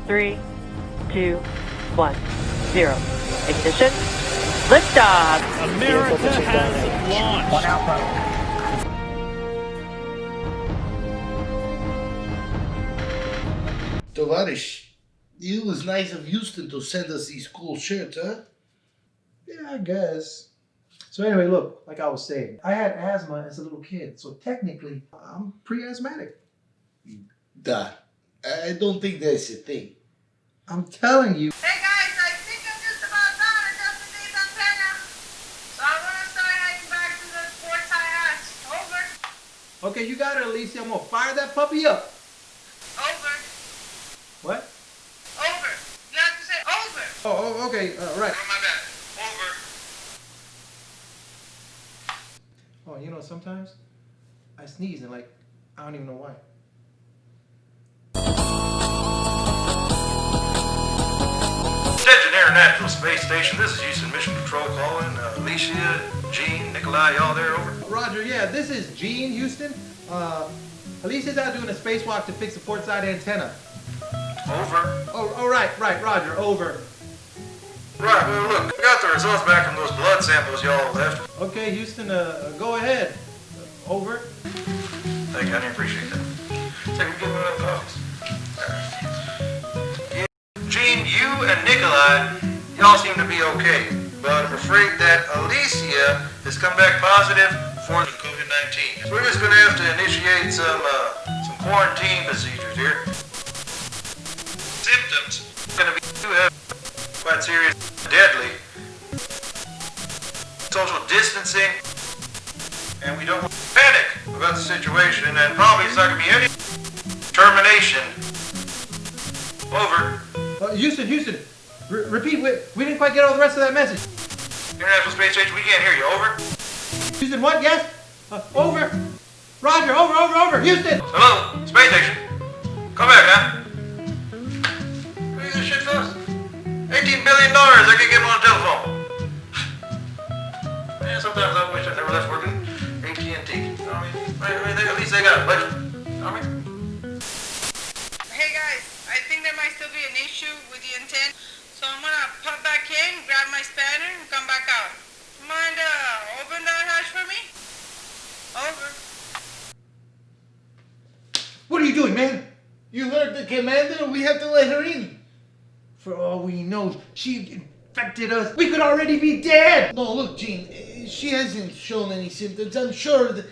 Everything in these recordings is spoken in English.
3, 2, 1, 0. Ignition. Liftoff. America has launched. One Alpha. Tovarish, it was nice of Houston to send us these cool shirts, huh? Yeah, I guess. So anyway, look, like I was saying, I had asthma as a little kid, so technically I'm pre-asthmatic. Duh. I don't think that's a thing. I'm telling you. Hey guys, I think I'm just about done adjusting these antennas. So I'm gonna start heading back to the sports high hatch. Over. Okay, you got it, Alicia. I'm gonna fire that puppy up. Over. What? Over. You have to say over. Oh, okay, right. Oh, my bad. Over. Oh, you know, sometimes I sneeze and like, I don't even know why. Attention International Space Station, this is Houston Mission Control calling. Alicia, Gene, Nikolai, y'all there, over? Roger, yeah, this is Gene, Houston. Alicia's out doing a spacewalk to fix the port side antenna. Over. Oh, right, Roger, over. Right, well look, we got the results back from those blood samples y'all left. Okay, Houston, go ahead. Over. Thank you, I appreciate that. Say, we give them another coffee. Yeah, Gene, you and Nikolai, y'all seem to be okay. But I'm afraid that Alicia has come back positive for the COVID-19. So we're just gonna have to initiate some quarantine procedures here. Symptoms gonna be quite serious, deadly. Social distancing, and we don't want to panic about the situation, and probably it's not gonna be any termination. Over. Houston, repeat, we didn't quite get all the rest of that message. International Space Station, we can't hear you. Over. Houston, what? Yes? Over. Roger, over. Houston! Hello, Space Station. Come back, huh? What is this shit for us? $18 billion, I can get him on the telephone. Man, sometimes I wish I never left working AT&T. You know what I mean? At least they got a budget. You know what I mean? Hey guys, I think there might still be an issue with the antenna. So I'm gonna pop back in, grab my spanner, and come back out. Mind open that hatch for me? Over. What are you doing, man? You heard the commander? We have to let her in. For all we know, she infected us. We could already be dead! No, look, Gene, she hasn't shown any symptoms. I'm sure that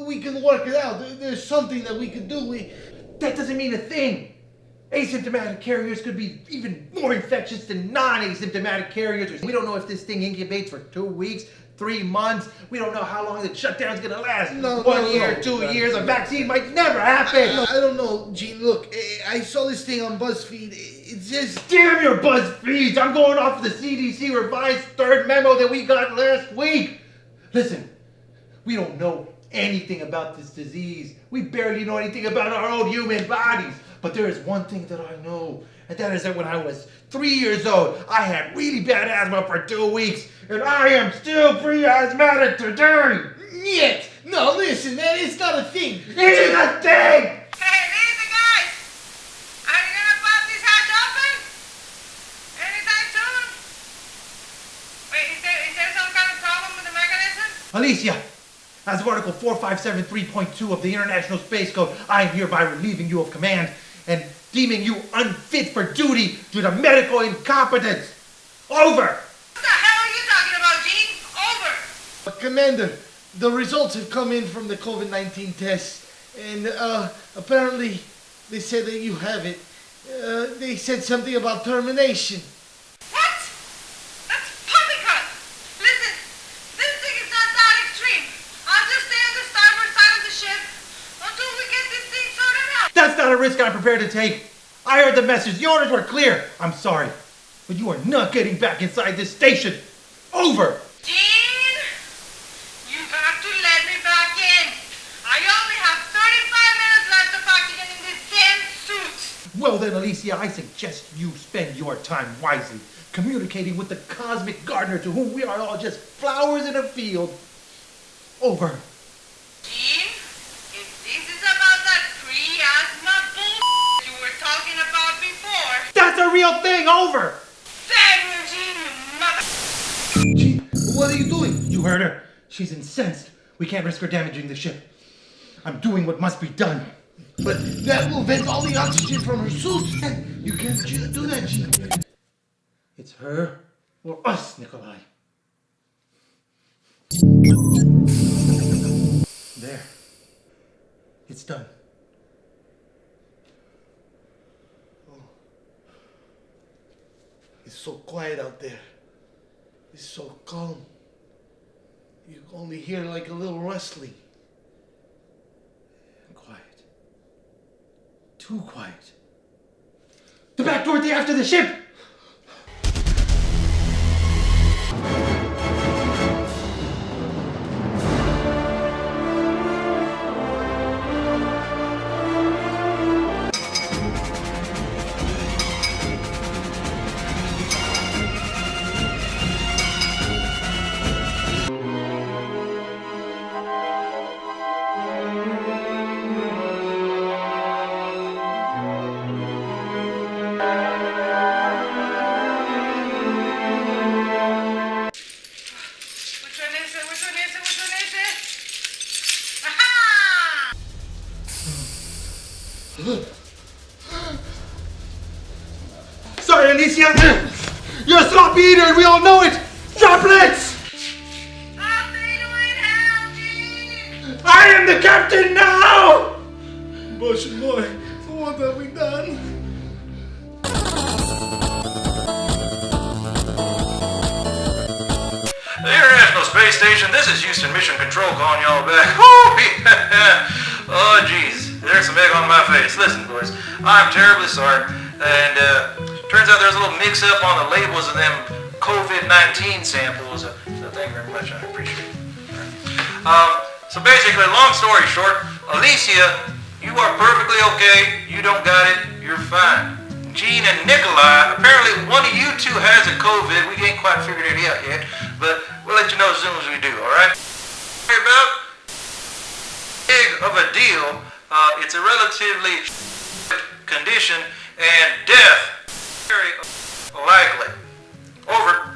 we can work it out. There's something that we can do. That doesn't mean a thing. Asymptomatic carriers could be even more infectious than non-asymptomatic carriers. We don't know if this thing incubates for 2 weeks, 3 months. We don't know how long the shutdown's gonna last. One year, 2 years. A vaccine might never happen. I don't know, Gene. Look, I saw this thing on BuzzFeed. It says... Damn your BuzzFeeds! I'm going off the CDC revised third memo that we got last week. Listen, we don't know anything about this disease. We barely know anything about our own human bodies. But there is one thing that I know, and that is that when I was 3 years old, I had really bad asthma for 2 weeks, and I am still pre-asthmatic today. Yet. No, listen, man, it's not a thing. It is a thing! Hey, listen guys! Are you gonna pop this hatch open? Anytime soon? Wait, is there some kind of problem with the mechanism? Alicia, as of Article 4573.2 of the International Space Code, I am hereby relieving you of command and deeming you unfit for duty due to medical incompetence. Over! What the hell are you talking about, Gene? Over! But Commander, the results have come in from the COVID-19 test, and apparently they said that you have it. They said something about termination. What? That's poppycock! Listen, this thing is not that extreme. I'll just stay on the starboard side of the ship until we get this thing sorted out. That's not a risk I'm prepared to take. I heard the message. The orders were clear. I'm sorry, but you are not getting back inside this station. Over! Gene, you have to let me back in. I only have 35 minutes left of oxygen in this damn suit. Well then, Alicia, I suggest you spend your time wisely, communicating with the cosmic gardener to whom we are all just flowers in a field. Over. Gene, if this is about that pre-asthma bull you were talking about before, whole thing over. Damn you, Gene, you mother... Gene, what are you doing? You heard her. She's incensed. We can't risk her damaging the ship. I'm doing what must be done. But that will vent all the oxygen from her suit. You can't do that, Gene. It's her or us, Nikolai. There. It's done. It's so quiet out there. It's so calm. You only hear like a little rustling. Quiet. Too quiet. The back door at the aft of the ship! Which one is it? Aha! Sorry, Alicia! You're a sloppy eater and we all know it! Droplets! I'll say to it how, Gene! I am the captain now! Bush boy, what have we done? The International Space Station, this is Houston Mission Control calling y'all back. Oh, geez, there's some egg on my face. Listen, boys, I'm terribly sorry. And turns out there's a little mix-up on the labels of them COVID-19 samples. So thank you very much, I appreciate it. So basically, long story short, Alicia, you are perfectly okay. You don't got it. You're fine. Gene and Nikolai, apparently one of you two has a COVID. We ain't quite figured it out yet, but we'll let you know as soon as we do, alright? Sorry about big of a deal. It's a relatively condition, and death very likely. Over.